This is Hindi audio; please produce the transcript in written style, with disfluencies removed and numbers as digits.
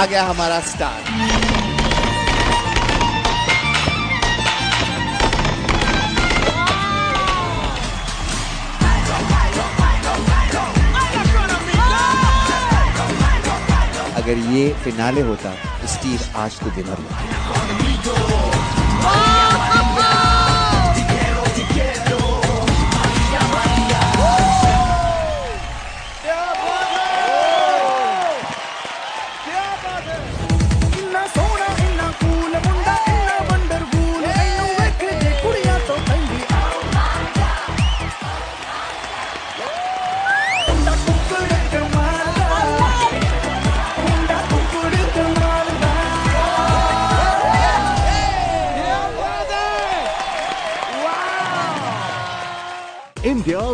आ गया हमारा स्टार। अगर ये फिनाले होता तो स्टीव आज तो विनर होता। India